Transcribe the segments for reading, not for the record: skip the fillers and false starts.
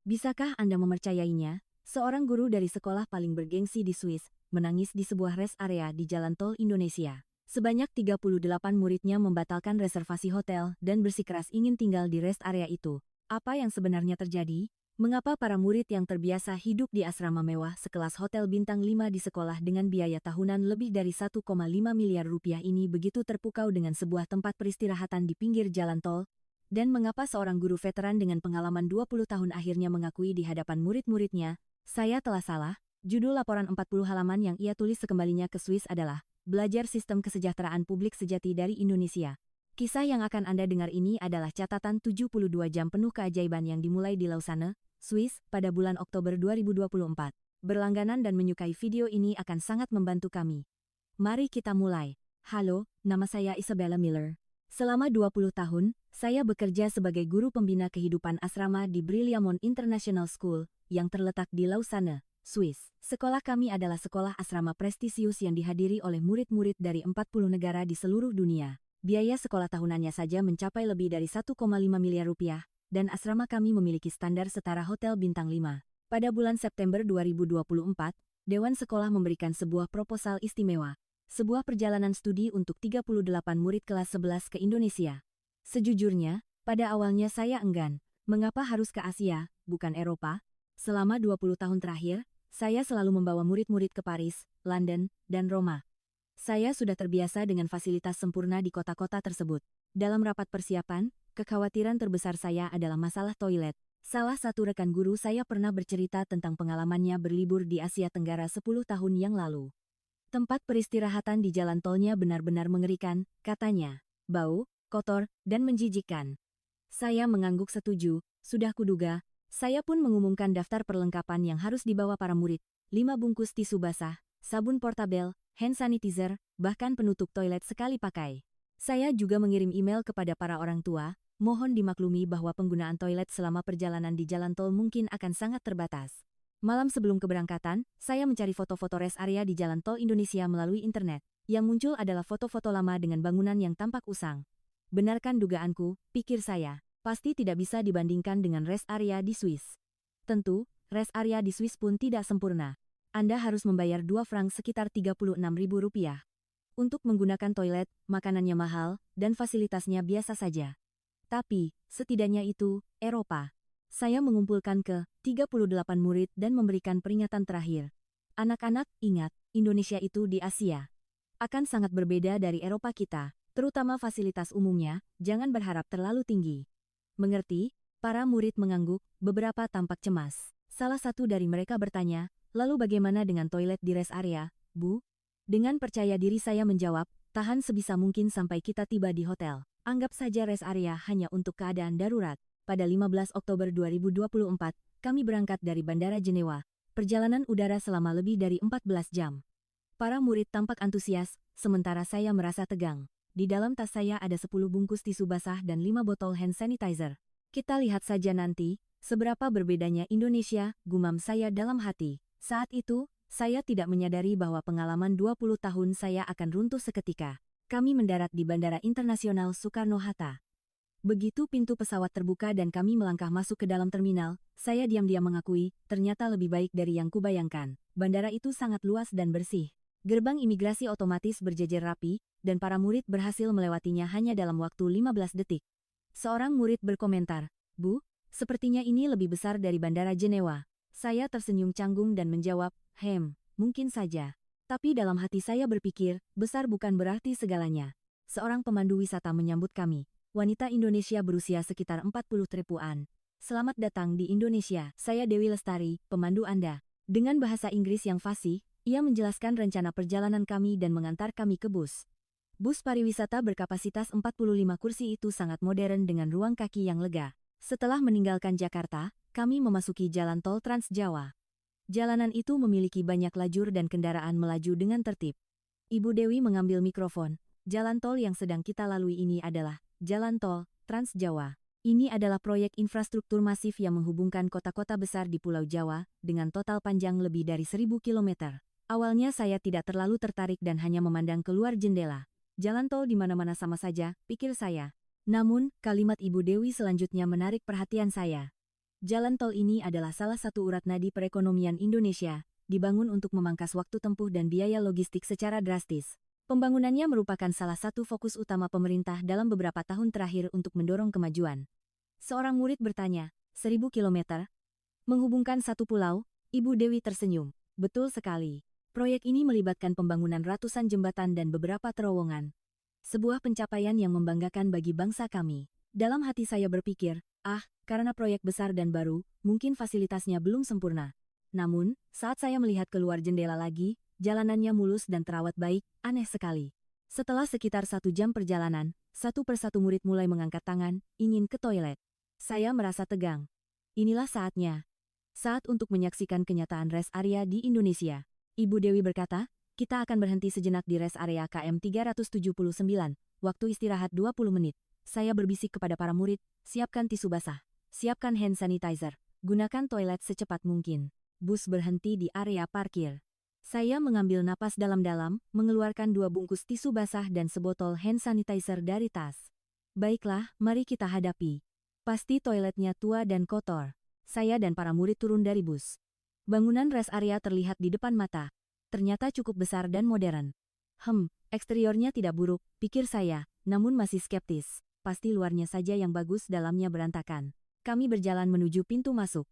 Bisakah Anda mempercayainya? Seorang guru dari sekolah paling bergengsi di Swiss, menangis di sebuah rest area di Jalan Tol Indonesia. Sebanyak 38 muridnya membatalkan reservasi hotel dan bersikeras ingin tinggal di rest area itu. Apa yang sebenarnya terjadi? Mengapa para murid yang terbiasa hidup di asrama mewah sekelas hotel bintang 5 di sekolah dengan biaya tahunan lebih dari 1,5 miliar rupiah ini begitu terpukau dengan sebuah tempat peristirahatan di pinggir jalan tol? Dan mengapa seorang guru veteran dengan pengalaman 20 tahun akhirnya mengakui di hadapan murid-muridnya, "Saya telah salah"? Judul laporan 40 halaman yang ia tulis sekembalinya ke Swiss adalah Belajar Sistem Kesejahteraan Publik Sejati dari Indonesia. Kisah yang akan Anda dengar ini adalah catatan 72 jam penuh keajaiban yang dimulai di Lausanne, Swiss, pada bulan Oktober 2024. Berlangganan dan menyukai video ini akan sangat membantu kami. Mari kita mulai. Halo, nama saya Isabella Miller. Selama 20 tahun, saya bekerja sebagai guru pembina kehidupan asrama di Brilliamont International School, yang terletak di Lausanne, Swiss. Sekolah kami adalah sekolah asrama prestisius yang dihadiri oleh murid-murid dari 40 negara di seluruh dunia. Biaya sekolah tahunannya saja mencapai lebih dari 1,5 miliar rupiah, dan asrama kami memiliki standar setara hotel bintang 5. Pada bulan September 2024, Dewan Sekolah memberikan sebuah proposal istimewa, sebuah perjalanan studi untuk 38 murid kelas 11 ke Indonesia. Sejujurnya, pada awalnya saya enggan. Mengapa harus ke Asia, bukan Eropa? Selama 20 tahun terakhir, saya selalu membawa murid-murid ke Paris, London, dan Roma. Saya sudah terbiasa dengan fasilitas sempurna di kota-kota tersebut. Dalam rapat persiapan, kekhawatiran terbesar saya adalah masalah toilet. Salah satu rekan guru saya pernah bercerita tentang pengalamannya berlibur di Asia Tenggara 10 tahun yang lalu. Tempat peristirahatan di jalan tolnya benar-benar mengerikan, katanya. Bau, kotor, dan menjijikkan. Saya mengangguk setuju, sudah kuduga. Saya pun mengumumkan daftar perlengkapan yang harus dibawa para murid. 5 bungkus tisu basah, sabun portabel, hand sanitizer, bahkan penutup toilet sekali pakai. Saya juga mengirim email kepada para orang tua, mohon dimaklumi bahwa penggunaan toilet selama perjalanan di jalan tol mungkin akan sangat terbatas. Malam sebelum keberangkatan, saya mencari foto-foto rest area di jalan tol Indonesia melalui internet. Yang muncul adalah foto-foto lama dengan bangunan yang tampak usang. Benarkan dugaanku, pikir saya, pasti tidak bisa dibandingkan dengan rest area di Swiss. Tentu, rest area di Swiss pun tidak sempurna. Anda harus membayar 2 franc sekitar 36.000 rupiah. Untuk menggunakan toilet, makanannya mahal, dan fasilitasnya biasa saja. Tapi, setidaknya itu, Eropa. Saya mengumpulkan ke 38 murid dan memberikan peringatan terakhir. Anak-anak, ingat, Indonesia itu di Asia. Akan sangat berbeda dari Eropa kita, terutama fasilitas umumnya, jangan berharap terlalu tinggi. Mengerti? Para murid mengangguk, beberapa tampak cemas. Salah satu dari mereka bertanya, lalu bagaimana dengan toilet di rest area, Bu? Dengan percaya diri saya menjawab, tahan sebisa mungkin sampai kita tiba di hotel. Anggap saja rest area hanya untuk keadaan darurat. Pada 15 Oktober 2024, kami berangkat dari Bandara Jenewa. Perjalanan udara selama lebih dari 14 jam. Para murid tampak antusias, sementara saya merasa tegang. Di dalam tas saya ada 10 bungkus tisu basah dan 5 botol hand sanitizer. Kita lihat saja nanti, seberapa berbedanya Indonesia, gumam saya dalam hati. Saat itu, saya tidak menyadari bahwa pengalaman 20 tahun saya akan runtuh seketika. Kami mendarat di Bandara Internasional Soekarno-Hatta. Begitu pintu pesawat terbuka dan kami melangkah masuk ke dalam terminal, saya diam-diam mengakui, ternyata lebih baik dari yang kubayangkan. Bandara itu sangat luas dan bersih. Gerbang imigrasi otomatis berjejer rapi, dan para murid berhasil melewatinya hanya dalam waktu 15 detik. Seorang murid berkomentar, "Bu, sepertinya ini lebih besar dari Bandara Jenewa." Saya tersenyum canggung dan menjawab, mungkin saja. Tapi dalam hati saya berpikir, besar bukan berarti segalanya. Seorang pemandu wisata menyambut kami. Wanita Indonesia berusia sekitar 40 trepuan. "Selamat datang di Indonesia, saya Dewi Lestari, pemandu Anda." Dengan bahasa Inggris yang fasih, ia menjelaskan rencana perjalanan kami dan mengantar kami ke bus. Bus pariwisata berkapasitas 45 kursi itu sangat modern dengan ruang kaki yang lega. Setelah meninggalkan Jakarta, kami memasuki jalan tol Trans Jawa. Jalanan itu memiliki banyak lajur dan kendaraan melaju dengan tertib. Ibu Dewi mengambil mikrofon. Jalan tol yang sedang kita lalui ini adalah Jalan Tol Trans Jawa. Ini adalah proyek infrastruktur masif yang menghubungkan kota-kota besar di Pulau Jawa, dengan total panjang lebih dari 1000 km. Awalnya saya tidak terlalu tertarik dan hanya memandang keluar jendela. Jalan tol di mana-mana sama saja, pikir saya. Namun, kalimat Ibu Dewi selanjutnya menarik perhatian saya. Jalan tol ini adalah salah satu urat nadi perekonomian Indonesia, dibangun untuk memangkas waktu tempuh dan biaya logistik secara drastis. Pembangunannya merupakan salah satu fokus utama pemerintah dalam beberapa tahun terakhir untuk mendorong kemajuan. Seorang murid bertanya, 1.000 kilometer? Menghubungkan satu pulau? Ibu Dewi tersenyum. Betul sekali. Proyek ini melibatkan pembangunan ratusan jembatan dan beberapa terowongan. Sebuah pencapaian yang membanggakan bagi bangsa kami. Dalam hati saya berpikir, karena proyek besar dan baru, mungkin fasilitasnya belum sempurna. Namun, saat saya melihat keluar jendela lagi, jalanannya mulus dan terawat baik, aneh sekali. Setelah sekitar 1 jam perjalanan, satu persatu murid mulai mengangkat tangan, ingin ke toilet. Saya merasa tegang. Inilah saatnya. Saat untuk menyaksikan kenyataan rest area di Indonesia. Ibu Dewi berkata, kita akan berhenti sejenak di rest area KM 379, waktu istirahat 20 menit. Saya berbisik kepada para murid, siapkan tisu basah, siapkan hand sanitizer, gunakan toilet secepat mungkin. Bus berhenti di area parkir. Saya mengambil napas dalam-dalam, mengeluarkan 2 bungkus tisu basah dan sebotol hand sanitizer dari tas. Baiklah, mari kita hadapi. Pasti toiletnya tua dan kotor. Saya dan para murid turun dari bus. Bangunan rest area terlihat di depan mata. Ternyata cukup besar dan modern. Eksteriornya tidak buruk, pikir saya, namun masih skeptis. Pasti luarnya saja yang bagus, dalamnya berantakan. Kami berjalan menuju pintu masuk.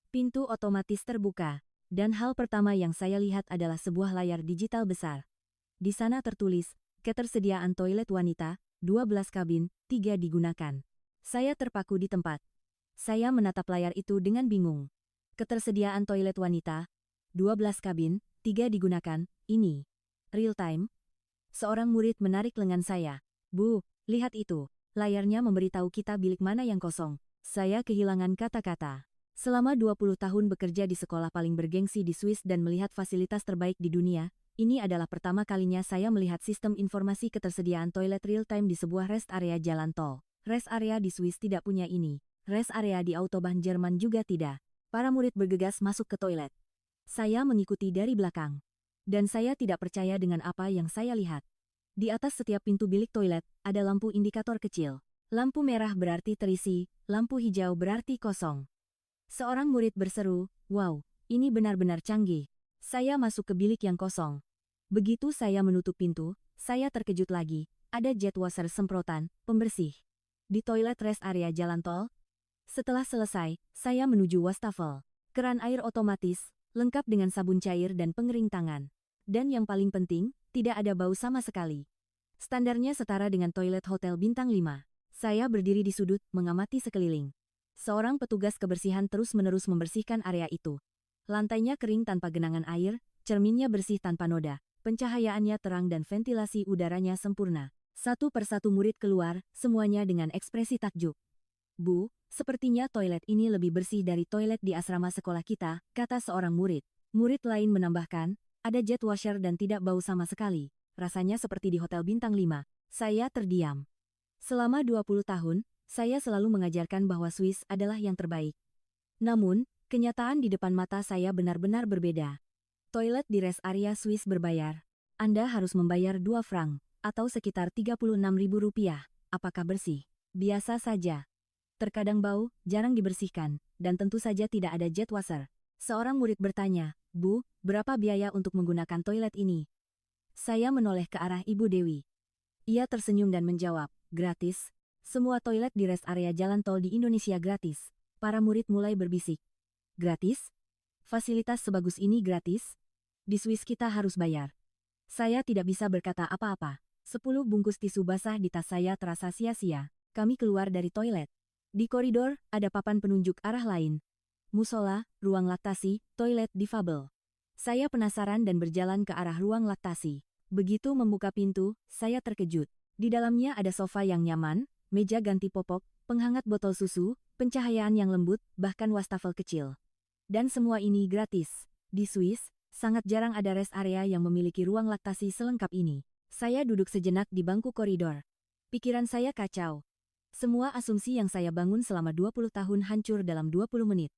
Pintu otomatis terbuka. Dan hal pertama yang saya lihat adalah sebuah layar digital besar. Di sana tertulis, ketersediaan toilet wanita, 12 kabin, 3 digunakan. Saya terpaku di tempat. Saya menatap layar itu dengan bingung. Ketersediaan toilet wanita, 12 kabin, 3 digunakan, ini real time. Seorang murid menarik lengan saya. Bu, lihat itu. Layarnya memberitahu kita bilik mana yang kosong. Saya kehilangan kata-kata. Selama 20 tahun bekerja di sekolah paling bergengsi di Swiss dan melihat fasilitas terbaik di dunia, ini adalah pertama kalinya saya melihat sistem informasi ketersediaan toilet real time di sebuah rest area jalan tol. Rest area di Swiss tidak punya ini. Rest area di Autobahn Jerman juga tidak. Para murid bergegas masuk ke toilet. Saya mengikuti dari belakang. Dan saya tidak percaya dengan apa yang saya lihat. Di atas setiap pintu bilik toilet, ada lampu indikator kecil. Lampu merah berarti terisi, lampu hijau berarti kosong. Seorang murid berseru, wow, ini benar-benar canggih. Saya masuk ke bilik yang kosong. Begitu saya menutup pintu, saya terkejut lagi. Ada jet washer semprotan, pembersih. Di toilet rest area jalan tol. Setelah selesai, saya menuju wastafel. Keran air otomatis, lengkap dengan sabun cair dan pengering tangan. Dan yang paling penting, tidak ada bau sama sekali. Standarnya setara dengan toilet hotel bintang 5. Saya berdiri di sudut, mengamati sekeliling. Seorang petugas kebersihan terus-menerus membersihkan area itu. Lantainya kering tanpa genangan air, cerminnya bersih tanpa noda, pencahayaannya terang dan ventilasi udaranya sempurna. Satu persatu murid keluar, semuanya dengan ekspresi takjub. Bu, sepertinya toilet ini lebih bersih dari toilet di asrama sekolah kita, kata seorang murid. Murid lain menambahkan, ada jet washer dan tidak bau sama sekali. Rasanya seperti di hotel bintang 5. Saya terdiam. Selama 20 tahun, saya selalu mengajarkan bahwa Swiss adalah yang terbaik. Namun, kenyataan di depan mata saya benar-benar berbeda. Toilet di rest area Swiss berbayar. Anda harus membayar 2 franc, atau sekitar Rp36.000. Apakah bersih? Biasa saja. Terkadang bau, jarang dibersihkan, dan tentu saja tidak ada jet washer. Seorang murid bertanya, Bu, berapa biaya untuk menggunakan toilet ini? Saya menoleh ke arah Ibu Dewi. Ia tersenyum dan menjawab, gratis. Semua toilet di rest area jalan tol di Indonesia gratis. Para murid mulai berbisik. Gratis? Fasilitas sebagus ini gratis? Di Swiss kita harus bayar. Saya tidak bisa berkata apa-apa. 10 bungkus tisu basah di tas saya terasa sia-sia. Kami keluar dari toilet. Di koridor, ada papan penunjuk arah lain. Musola, ruang laktasi, toilet difabel. Saya penasaran dan berjalan ke arah ruang laktasi. Begitu membuka pintu, saya terkejut. Di dalamnya ada sofa yang nyaman, meja ganti popok, penghangat botol susu, pencahayaan yang lembut, bahkan wastafel kecil. Dan semua ini gratis. Di Swiss, sangat jarang ada rest area yang memiliki ruang laktasi selengkap ini. Saya duduk sejenak di bangku koridor. Pikiran saya kacau. Semua asumsi yang saya bangun selama 20 tahun hancur dalam 20 menit.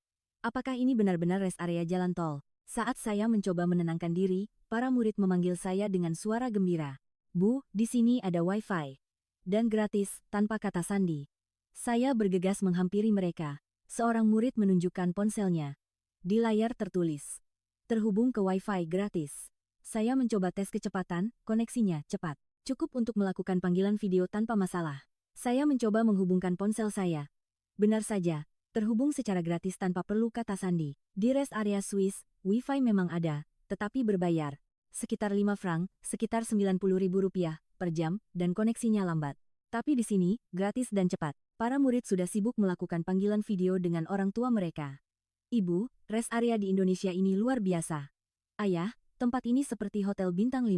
Apakah ini benar-benar rest area jalan tol? Saat saya mencoba menenangkan diri, para murid memanggil saya dengan suara gembira. Bu, di sini ada wifi. Dan gratis, tanpa kata sandi. Saya bergegas menghampiri mereka. Seorang murid menunjukkan ponselnya. Di layar tertulis, terhubung ke Wi-Fi gratis. Saya mencoba tes kecepatan, koneksinya cepat. Cukup untuk melakukan panggilan video tanpa masalah. Saya mencoba menghubungkan ponsel saya. Benar saja, terhubung secara gratis tanpa perlu kata sandi. Di rest area Swiss, Wi-Fi memang ada, tetapi berbayar. Sekitar 5 franc, sekitar Rp90.000 per jam, dan koneksinya lambat. Tapi di sini, gratis dan cepat. Para murid sudah sibuk melakukan panggilan video dengan orang tua mereka. Ibu, rest area di Indonesia ini luar biasa. Ayah, tempat ini seperti hotel bintang 5.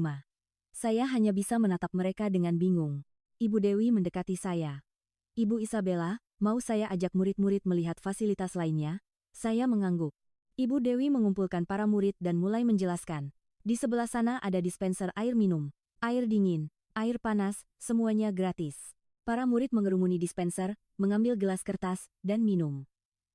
Saya hanya bisa menatap mereka dengan bingung. Ibu Dewi mendekati saya. Ibu Isabella, mau saya ajak murid-murid melihat fasilitas lainnya? Saya mengangguk. Ibu Dewi mengumpulkan para murid dan mulai menjelaskan. Di sebelah sana ada dispenser air minum, air dingin, air panas, semuanya gratis. Para murid mengerumuni dispenser, mengambil gelas kertas, dan minum.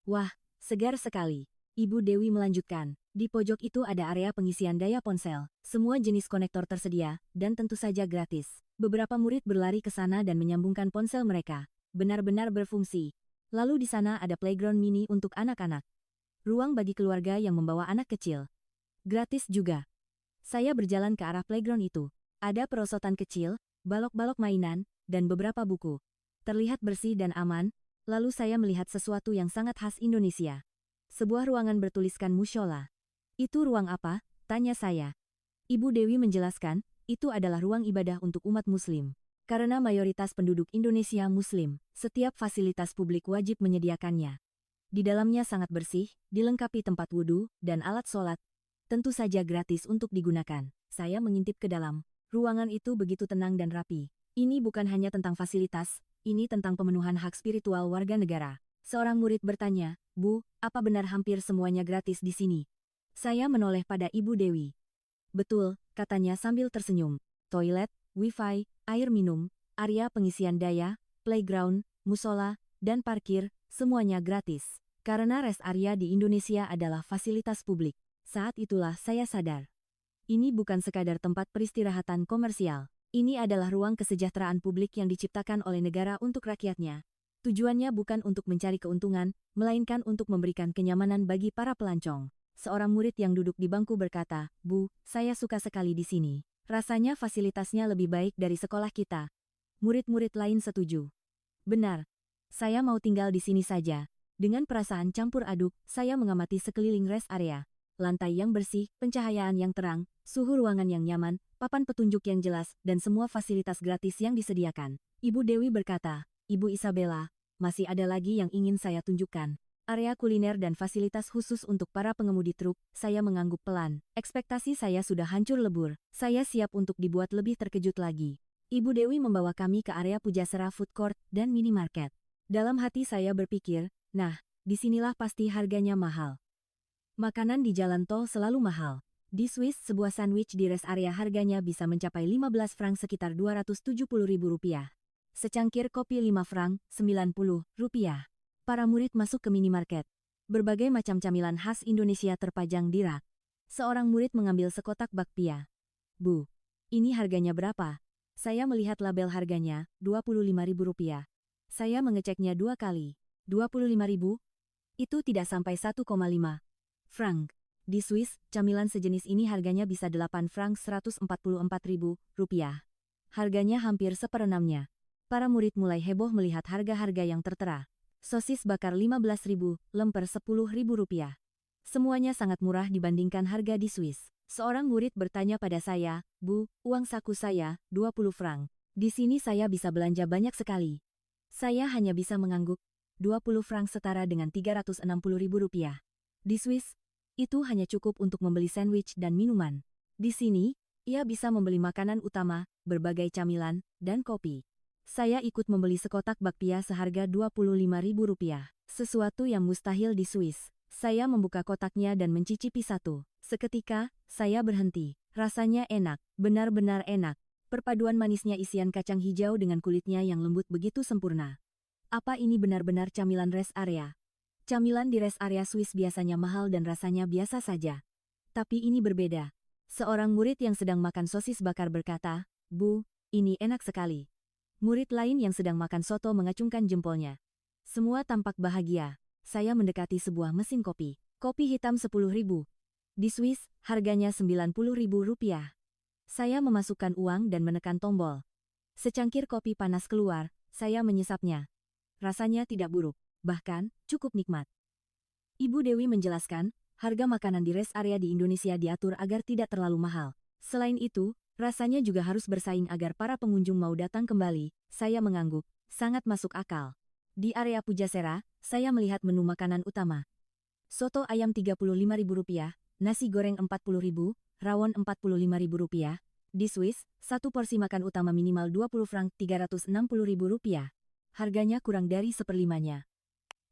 Wah, segar sekali. Ibu Dewi melanjutkan. Di pojok itu ada area pengisian daya ponsel. Semua jenis konektor tersedia, dan tentu saja gratis. Beberapa murid berlari ke sana dan menyambungkan ponsel mereka. Benar-benar berfungsi. Lalu di sana ada playground mini untuk anak-anak. Ruang bagi keluarga yang membawa anak kecil. Gratis juga. Saya berjalan ke arah playground itu. Ada perosotan kecil, balok-balok mainan, dan beberapa buku. Terlihat bersih dan aman, lalu saya melihat sesuatu yang sangat khas Indonesia. Sebuah ruangan bertuliskan mushola. Itu ruang apa? Tanya saya. Ibu Dewi menjelaskan, itu adalah ruang ibadah untuk umat muslim. Karena mayoritas penduduk Indonesia muslim, setiap fasilitas publik wajib menyediakannya. Di dalamnya sangat bersih, dilengkapi tempat wudhu, dan alat sholat. Tentu saja gratis untuk digunakan. Saya mengintip ke dalam. Ruangan itu begitu tenang dan rapi. Ini bukan hanya tentang fasilitas, ini tentang pemenuhan hak spiritual warga negara. Seorang murid bertanya, Bu, apa benar hampir semuanya gratis di sini? Saya menoleh pada Ibu Dewi. Betul, katanya sambil tersenyum. Toilet, wifi, air minum, area pengisian daya, playground, musola, dan parkir, semuanya gratis. Karena rest area di Indonesia adalah fasilitas publik. Saat itulah saya sadar. Ini bukan sekadar tempat peristirahatan komersial. Ini adalah ruang kesejahteraan publik yang diciptakan oleh negara untuk rakyatnya. Tujuannya bukan untuk mencari keuntungan, melainkan untuk memberikan kenyamanan bagi para pelancong. Seorang murid yang duduk di bangku berkata, Bu, saya suka sekali di sini. Rasanya fasilitasnya lebih baik dari sekolah kita. Murid-murid lain setuju. Benar. Saya mau tinggal di sini saja. Dengan perasaan campur aduk, saya mengamati sekeliling rest area. Lantai yang bersih, pencahayaan yang terang, suhu ruangan yang nyaman, papan petunjuk yang jelas, dan semua fasilitas gratis yang disediakan. Ibu Dewi berkata, Ibu Isabella, masih ada lagi yang ingin saya tunjukkan. Area kuliner dan fasilitas khusus untuk para pengemudi truk. Saya mengangguk pelan. Ekspektasi saya sudah hancur lebur. Saya siap untuk dibuat lebih terkejut lagi. Ibu Dewi membawa kami ke area Pujasera Food Court dan minimarket. Dalam hati saya berpikir, nah, disinilah pasti harganya mahal. Makanan di jalan tol selalu mahal. Di Swiss, sebuah sandwich di rest area harganya bisa mencapai 15 franc sekitar Rp270.000. Secangkir kopi 5 franc, Rp90. Para murid masuk ke minimarket. Berbagai macam camilan khas Indonesia terpajang di rak. Seorang murid mengambil sekotak bakpia. Bu, ini harganya berapa? Saya melihat label harganya, Rp25.000. Saya mengeceknya 2 kali. 25.000? Itu tidak sampai 1,5 franc. Di Swiss, camilan sejenis ini harganya bisa 8 franc Rp144.000. Harganya hampir seperenamnya. Para murid mulai heboh melihat harga-harga yang tertera. Sosis bakar 15.000, lemper Rp10.000. Semuanya sangat murah dibandingkan harga di Swiss. Seorang murid bertanya pada saya, Bu, uang saku saya, 20 franc. Di sini saya bisa belanja banyak sekali. Saya hanya bisa mengangguk. 20 franc setara dengan Rp360.000. Di Swiss, itu hanya cukup untuk membeli sandwich dan minuman. Di sini, ia bisa membeli makanan utama, berbagai camilan, dan kopi. Saya ikut membeli sekotak bakpia seharga Rp25.000. Sesuatu yang mustahil di Swiss. Saya membuka kotaknya dan mencicipi satu. Seketika, saya berhenti. Rasanya enak, benar-benar enak. Perpaduan manisnya isian kacang hijau dengan kulitnya yang lembut begitu sempurna. Apa ini benar-benar camilan rest area? Camilan di rest area Swiss biasanya mahal dan rasanya biasa saja. Tapi ini berbeda. Seorang murid yang sedang makan sosis bakar berkata, Bu, ini enak sekali. Murid lain yang sedang makan soto mengacungkan jempolnya. Semua tampak bahagia. saya mendekati sebuah mesin kopi. Kopi hitam 10.000. Di Swiss, harganya 90.000 rupiah. Saya memasukkan uang dan menekan tombol. Secangkir kopi panas keluar, saya menyesapnya. Rasanya tidak buruk, bahkan cukup nikmat. Ibu Dewi menjelaskan, harga makanan di rest area di Indonesia diatur agar tidak terlalu mahal. Selain itu, rasanya juga harus bersaing agar para pengunjung mau datang kembali. Saya mengangguk, sangat masuk akal. Di area Pujasera, saya melihat menu makanan utama. Soto ayam Rp35.000, nasi goreng Rp40.000, rawon Rp45.000. Di Swiss, satu porsi makan utama minimal 20 franc Rp360.000. Harganya kurang dari seperlimanya.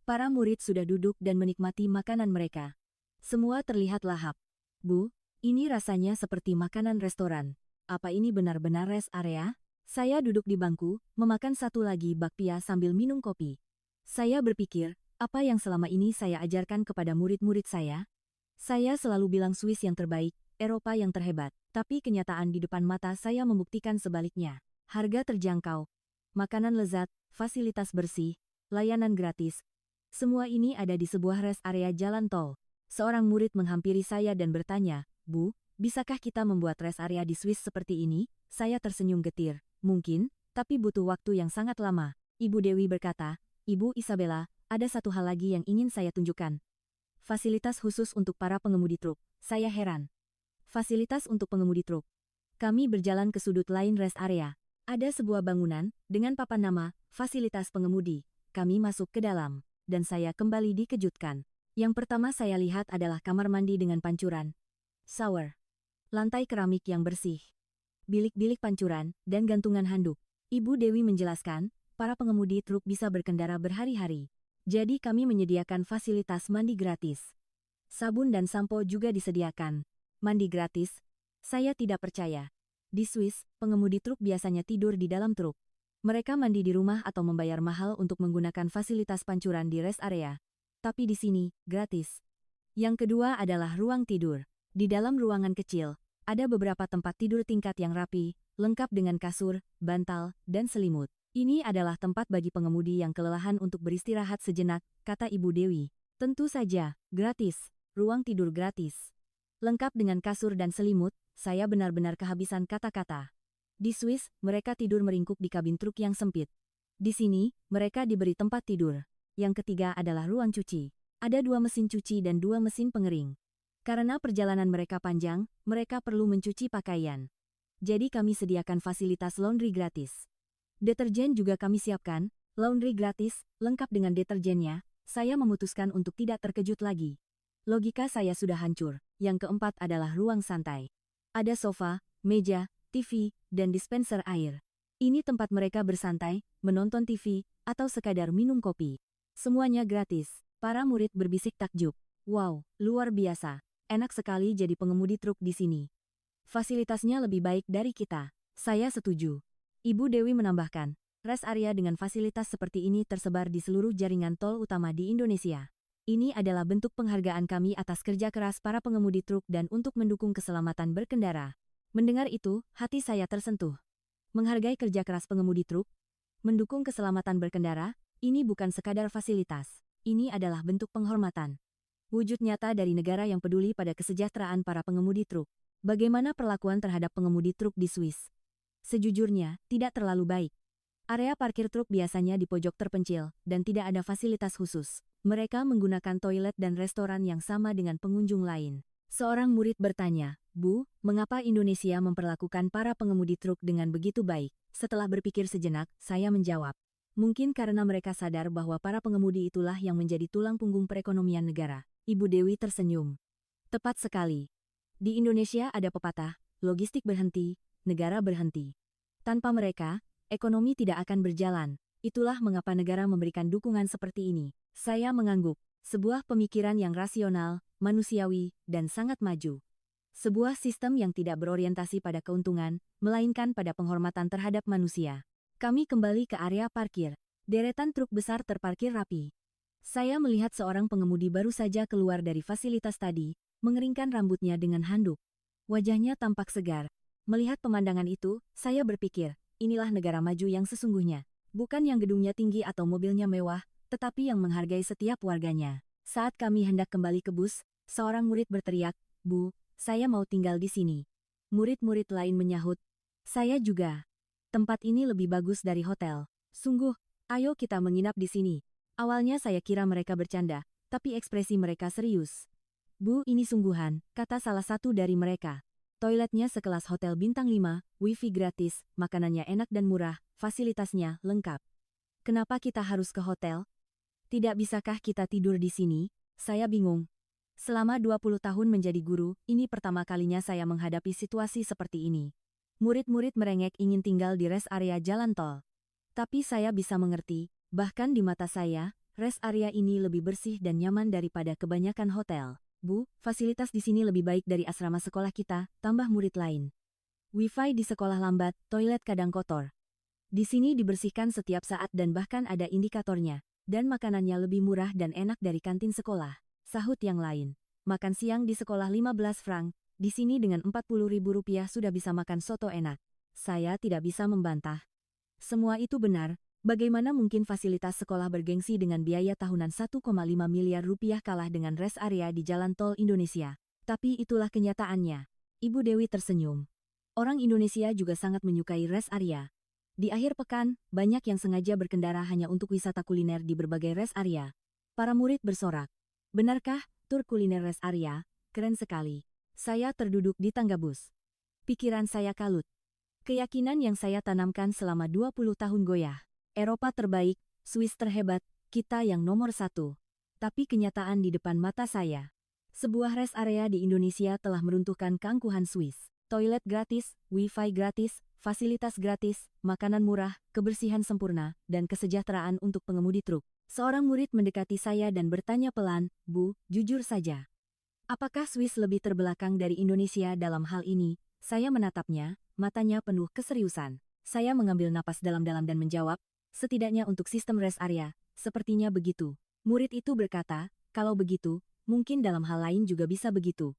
Para murid sudah duduk dan menikmati makanan mereka. Semua terlihat lahap. Bu, ini rasanya seperti makanan restoran. Apa ini benar-benar rest area? Saya duduk di bangku, memakan satu lagi bakpia sambil minum kopi. Saya berpikir, apa yang selama ini saya ajarkan kepada murid-murid saya? Saya selalu bilang Swiss yang terbaik, Eropa yang terhebat. Tapi kenyataan di depan mata saya membuktikan sebaliknya. Harga terjangkau, makanan lezat, fasilitas bersih, layanan gratis. Semua ini ada di sebuah rest area jalan tol. Seorang murid menghampiri saya dan bertanya, "Bu, bisakah kita membuat rest area di Swiss seperti ini?" Saya tersenyum getir. Mungkin, tapi butuh waktu yang sangat lama. Ibu Dewi berkata, "Ibu Isabella, ada satu hal lagi yang ingin saya tunjukkan. Fasilitas khusus untuk para pengemudi truk." Saya heran. Fasilitas untuk pengemudi truk. Kami berjalan ke sudut lain rest area. Ada sebuah bangunan, dengan papan nama, fasilitas pengemudi. Kami masuk ke dalam. Dan saya kembali dikejutkan. Yang pertama saya lihat adalah kamar mandi dengan pancuran, shower, lantai keramik yang bersih, bilik-bilik pancuran, dan gantungan handuk. Ibu Dewi menjelaskan, para pengemudi truk bisa berkendara berhari-hari. Jadi kami menyediakan fasilitas mandi gratis. Sabun dan sampo juga disediakan. Mandi gratis? Saya tidak percaya. Di Swiss, pengemudi truk biasanya tidur di dalam truk. Mereka mandi di rumah atau membayar mahal untuk menggunakan fasilitas pancuran di rest area. Tapi di sini, gratis. Yang kedua adalah ruang tidur. Di dalam ruangan kecil, ada beberapa tempat tidur tingkat yang rapi, lengkap dengan kasur, bantal, dan selimut. Ini adalah tempat bagi pengemudi yang kelelahan untuk beristirahat sejenak, kata Ibu Dewi. Tentu saja, gratis. Ruang tidur gratis. Lengkap dengan kasur dan selimut, saya benar-benar kehabisan kata-kata. Di Swiss, mereka tidur meringkuk di kabin truk yang sempit. Di sini, mereka diberi tempat tidur. Yang ketiga adalah ruang cuci. Ada 2 mesin cuci dan 2 mesin pengering. Karena perjalanan mereka panjang, mereka perlu mencuci pakaian. Jadi kami sediakan fasilitas laundry gratis. Deterjen juga kami siapkan, laundry gratis, lengkap dengan deterjennya. Saya memutuskan untuk tidak terkejut lagi. Logika saya sudah hancur. Yang keempat adalah ruang santai. Ada sofa, meja, TV, dan dispenser air. Ini tempat mereka bersantai, menonton TV, atau sekadar minum kopi. Semuanya gratis. Para murid berbisik takjub. Wow, luar biasa. Enak sekali jadi pengemudi truk di sini. Fasilitasnya lebih baik dari kita. Saya setuju. Ibu Dewi menambahkan, rest area dengan fasilitas seperti ini tersebar di seluruh jaringan tol utama di Indonesia. Ini adalah bentuk penghargaan kami atas kerja keras para pengemudi truk dan untuk mendukung keselamatan berkendara. Mendengar itu, hati saya tersentuh. Menghargai kerja keras pengemudi truk, mendukung keselamatan berkendara, ini bukan sekadar fasilitas. Ini adalah bentuk penghormatan. Wujud nyata dari negara yang peduli pada kesejahteraan para pengemudi truk. Bagaimana perlakuan terhadap pengemudi truk di Swiss? Sejujurnya, tidak terlalu baik. Area parkir truk biasanya di pojok terpencil, dan tidak ada fasilitas khusus. Mereka menggunakan toilet dan restoran yang sama dengan pengunjung lain. Seorang murid bertanya, "Bu, mengapa Indonesia memperlakukan para pengemudi truk dengan begitu baik?" Setelah berpikir sejenak, saya menjawab, "Mungkin karena mereka sadar bahwa para pengemudi itulah yang menjadi tulang punggung perekonomian negara." Ibu Dewi tersenyum. Tepat sekali. Di Indonesia ada pepatah, logistik berhenti, negara berhenti. Tanpa mereka, ekonomi tidak akan berjalan. Itulah mengapa negara memberikan dukungan seperti ini. Saya mengangguk. Sebuah pemikiran yang rasional, manusiawi, dan sangat maju. Sebuah sistem yang tidak berorientasi pada keuntungan, melainkan pada penghormatan terhadap manusia. Kami kembali ke area parkir. Deretan truk besar terparkir rapi. Saya melihat seorang pengemudi baru saja keluar dari fasilitas tadi, mengeringkan rambutnya dengan handuk. Wajahnya tampak segar. Melihat pemandangan itu, saya berpikir, inilah negara maju yang sesungguhnya. Bukan yang gedungnya tinggi atau mobilnya mewah, tetapi yang menghargai setiap warganya. Saat kami hendak kembali ke bus, seorang murid berteriak, "Bu, saya mau tinggal di sini." Murid-murid lain menyahut, "Saya juga. Tempat ini lebih bagus dari hotel. Sungguh, ayo kita menginap di sini." Awalnya saya kira mereka bercanda, tapi ekspresi mereka serius. "Bu, ini sungguhan," kata salah satu dari mereka. "Toiletnya sekelas hotel bintang 5, wifi gratis, makanannya enak dan murah, fasilitasnya lengkap. Kenapa kita harus ke hotel? Tidak bisakah kita tidur di sini?" Saya bingung. Selama 20 tahun menjadi guru, ini pertama kalinya saya menghadapi situasi seperti ini. Murid-murid merengek ingin tinggal di rest area jalan tol. Tapi saya bisa mengerti, bahkan di mata saya, rest area ini lebih bersih dan nyaman daripada kebanyakan hotel. "Bu, fasilitas di sini lebih baik dari asrama sekolah kita," tambah murid lain. "Wifi di sekolah lambat, toilet kadang kotor. Di sini dibersihkan setiap saat dan bahkan ada indikatornya. Dan makanannya lebih murah dan enak dari kantin sekolah," sahut yang lain. "Makan siang di sekolah 15 franc, di sini dengan 40.000 rupiah sudah bisa makan soto enak." Saya tidak bisa membantah. Semua itu benar. Bagaimana mungkin fasilitas sekolah bergengsi dengan biaya tahunan 1,5 miliar rupiah kalah dengan rest area di jalan tol Indonesia? Tapi itulah kenyataannya. Ibu Dewi tersenyum. Orang Indonesia juga sangat menyukai rest area. Di akhir pekan, banyak yang sengaja berkendara hanya untuk wisata kuliner di berbagai rest area. Para murid bersorak. "Benarkah, tur kuliner rest area? Keren sekali." Saya terduduk di tangga bus. Pikiran saya kalut. Keyakinan yang saya tanamkan selama 20 tahun goyah. Eropa terbaik, Swiss terhebat, kita yang nomor 1. Tapi kenyataan di depan mata saya. Sebuah rest area di Indonesia telah meruntuhkan keangkuhan Swiss. Toilet gratis, wifi gratis, fasilitas gratis, makanan murah, kebersihan sempurna, dan kesejahteraan untuk pengemudi truk. Seorang murid mendekati saya dan bertanya pelan, "Bu, jujur saja. Apakah Swiss lebih terbelakang dari Indonesia dalam hal ini?" Saya menatapnya, matanya penuh keseriusan. Saya mengambil napas dalam-dalam dan menjawab, "Setidaknya untuk sistem rest area, sepertinya begitu." Murid itu berkata, "Kalau begitu, mungkin dalam hal lain juga bisa begitu."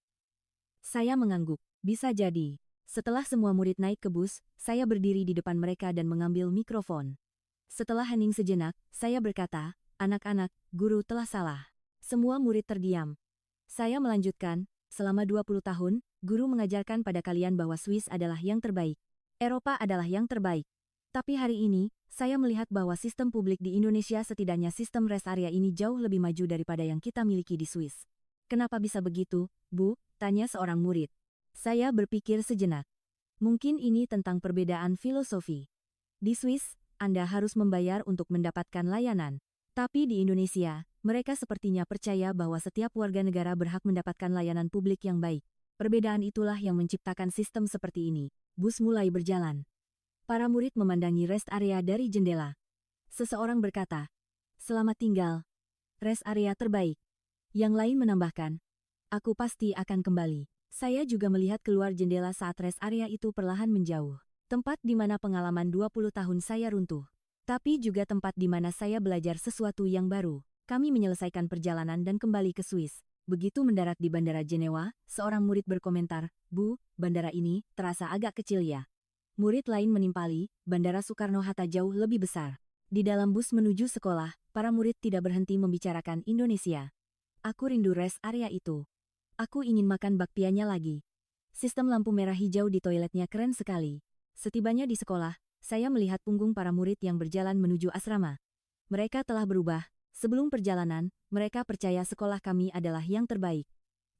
Saya mengangguk. Bisa jadi. Setelah semua murid naik ke bus, saya berdiri di depan mereka dan mengambil mikrofon. Setelah hening sejenak, saya berkata, "Anak-anak, guru telah salah." Semua murid terdiam. Saya melanjutkan, "Selama 20 tahun, guru mengajarkan pada kalian bahwa Swiss adalah yang terbaik. Eropa adalah yang terbaik. Tapi hari ini, saya melihat bahwa sistem publik di Indonesia setidaknya sistem rest area ini jauh lebih maju daripada yang kita miliki di Swiss." "Kenapa bisa begitu, Bu?" tanya seorang murid. Saya berpikir sejenak. Mungkin ini tentang perbedaan filosofi. Di Swiss, Anda harus membayar untuk mendapatkan layanan. Tapi di Indonesia, mereka sepertinya percaya bahwa setiap warga negara berhak mendapatkan layanan publik yang baik. Perbedaan itulah yang menciptakan sistem seperti ini. Bus mulai berjalan. Para murid memandangi rest area dari jendela. Seseorang berkata, "Selamat tinggal. Rest area terbaik." Yang lain menambahkan, "Aku pasti akan kembali." Saya juga melihat keluar jendela saat rest area itu perlahan menjauh. Tempat di mana pengalaman 20 tahun saya runtuh. Tapi juga tempat di mana saya belajar sesuatu yang baru. Kami menyelesaikan perjalanan dan kembali ke Swiss. Begitu mendarat di Bandara Jenewa, seorang murid berkomentar, "Bu, bandara ini terasa agak kecil ya." Murid lain menimpali, "Bandara Soekarno-Hatta jauh lebih besar." Di dalam bus menuju sekolah, para murid tidak berhenti membicarakan Indonesia. Aku rindu rest area itu. Aku ingin makan bakpianya lagi. Sistem lampu merah hijau di toiletnya keren sekali. Setibanya di sekolah, saya melihat punggung para murid yang berjalan menuju asrama. Mereka telah berubah. Sebelum perjalanan, mereka percaya sekolah kami adalah yang terbaik.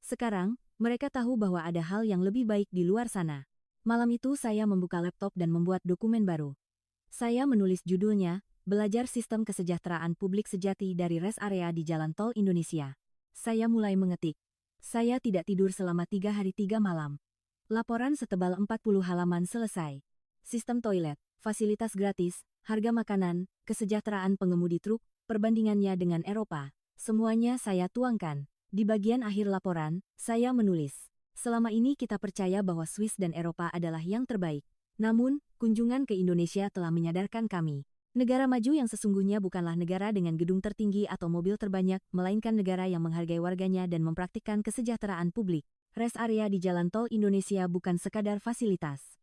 Sekarang, mereka tahu bahwa ada hal yang lebih baik di luar sana. Malam itu saya membuka laptop dan membuat dokumen baru. Saya menulis judulnya, "Belajar Sistem Kesejahteraan Publik Sejati dari Rest Area di Jalan Tol Indonesia." Saya mulai mengetik. Saya tidak tidur selama 3 hari 3 malam. Laporan setebal 40 halaman selesai. Sistem toilet, fasilitas gratis, harga makanan, kesejahteraan pengemudi truk, perbandingannya dengan Eropa. Semuanya saya tuangkan. Di bagian akhir laporan, saya menulis, "Selama ini kita percaya bahwa Swiss dan Eropa adalah yang terbaik. Namun, kunjungan ke Indonesia telah menyadarkan kami. Negara maju yang sesungguhnya bukanlah negara dengan gedung tertinggi atau mobil terbanyak, melainkan negara yang menghargai warganya dan mempraktikkan kesejahteraan publik. Rest area di Jalan Tol Indonesia bukan sekadar fasilitas.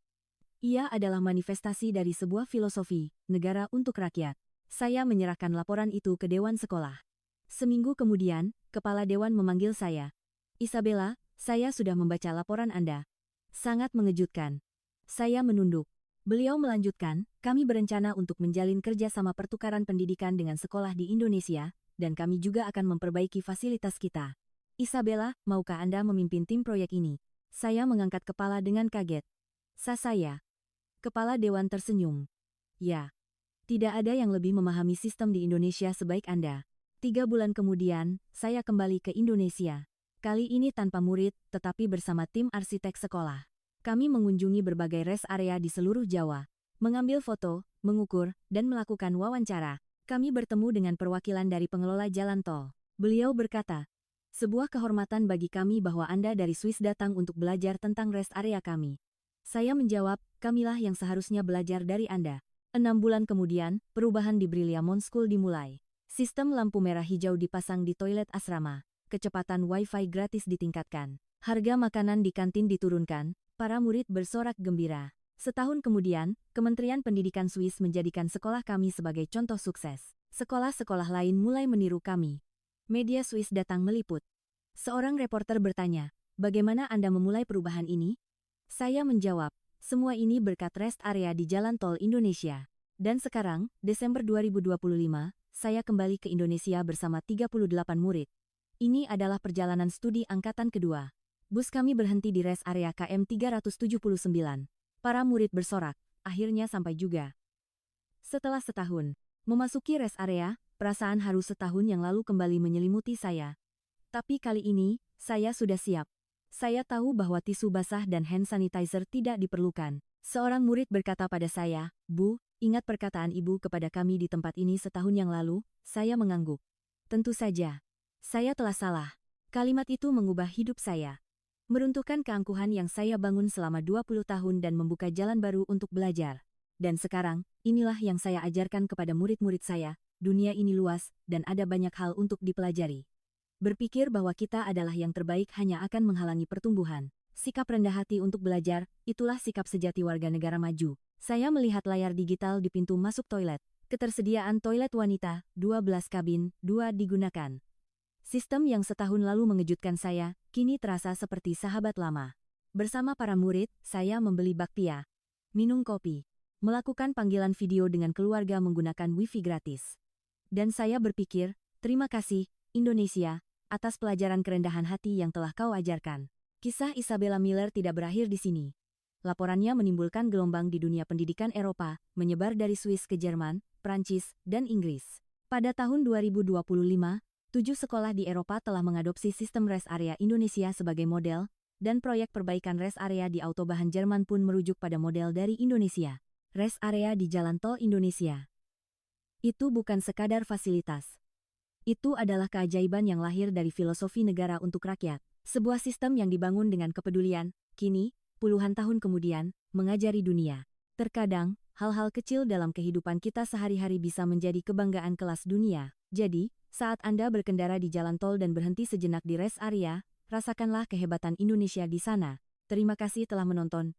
Ia adalah manifestasi dari sebuah filosofi, negara untuk rakyat." Saya menyerahkan laporan itu ke Dewan Sekolah. Seminggu kemudian, Kepala Dewan memanggil saya. Isabella, saya sudah membaca laporan Anda. Sangat mengejutkan. Saya menunduk. Beliau melanjutkan, kami berencana untuk menjalin kerjasama pertukaran pendidikan dengan sekolah di Indonesia, dan kami juga akan memperbaiki fasilitas kita. Isabella, maukah Anda memimpin tim proyek ini? Saya mengangkat kepala dengan kaget. Saya. Kepala Dewan tersenyum. Ya. Tidak ada yang lebih memahami sistem di Indonesia sebaik Anda. 3 bulan kemudian, saya kembali ke Indonesia. Kali ini tanpa murid, tetapi bersama tim arsitek sekolah. Kami mengunjungi berbagai rest area di seluruh Jawa, mengambil foto, mengukur, dan melakukan wawancara. Kami bertemu dengan perwakilan dari pengelola jalan tol. Beliau berkata, sebuah kehormatan bagi kami bahwa Anda dari Swiss datang untuk belajar tentang rest area kami. Saya menjawab, kamilah yang seharusnya belajar dari Anda. 6 bulan kemudian, perubahan di Brilliamont School dimulai. Sistem lampu merah hijau dipasang di toilet asrama. Kecepatan Wi-Fi gratis ditingkatkan. Harga makanan di kantin diturunkan. Para murid bersorak gembira. Setahun kemudian, Kementerian Pendidikan Swiss menjadikan sekolah kami sebagai contoh sukses. Sekolah-sekolah lain mulai meniru kami. Media Swiss datang meliput. Seorang reporter bertanya, bagaimana Anda memulai perubahan ini? Saya menjawab, semua ini berkat rest area di Jalan Tol Indonesia. Dan sekarang, Desember 2025, saya kembali ke Indonesia bersama 38 murid. Ini adalah perjalanan studi angkatan kedua. Bus kami berhenti di rest area KM 379. Para murid bersorak, akhirnya sampai juga. Setelah setahun, memasuki rest area, perasaan haru setahun yang lalu kembali menyelimuti saya. Tapi kali ini, saya sudah siap. Saya tahu bahwa tisu basah dan hand sanitizer tidak diperlukan. Seorang murid berkata pada saya, Bu, ingat perkataan ibu kepada kami di tempat ini setahun yang lalu? Saya mengangguk. Tentu saja. Saya telah salah. Kalimat itu mengubah hidup saya. Meruntuhkan keangkuhan yang saya bangun selama 20 tahun dan membuka jalan baru untuk belajar. Dan sekarang, inilah yang saya ajarkan kepada murid-murid saya, dunia ini luas, dan ada banyak hal untuk dipelajari. Berpikir bahwa kita adalah yang terbaik hanya akan menghalangi pertumbuhan. Sikap rendah hati untuk belajar, itulah sikap sejati warga negara maju. Saya melihat layar digital di pintu masuk toilet. Ketersediaan toilet wanita, 12 kabin, 2 digunakan. Sistem yang setahun lalu mengejutkan saya, kini terasa seperti sahabat lama. Bersama para murid, saya membeli bakpia, minum kopi, melakukan panggilan video dengan keluarga menggunakan wifi gratis. Dan saya berpikir, terima kasih, Indonesia, atas pelajaran kerendahan hati yang telah kau ajarkan. Kisah Isabella Miller tidak berakhir di sini. Laporannya menimbulkan gelombang di dunia pendidikan Eropa, menyebar dari Swiss ke Jerman, Prancis, dan Inggris. Pada tahun 2025, 7 sekolah di Eropa telah mengadopsi sistem rest area Indonesia sebagai model, dan proyek perbaikan rest area di Autobahn Jerman pun merujuk pada model dari Indonesia. Rest area di Jalan Tol Indonesia. Itu bukan sekadar fasilitas. Itu adalah keajaiban yang lahir dari filosofi negara untuk rakyat. Sebuah sistem yang dibangun dengan kepedulian, kini, puluhan tahun kemudian, mengajari dunia. Terkadang, hal-hal kecil dalam kehidupan kita sehari-hari bisa menjadi kebanggaan kelas dunia. Jadi, saat Anda berkendara di jalan tol dan berhenti sejenak di rest area, rasakanlah kehebatan Indonesia di sana. Terima kasih telah menonton.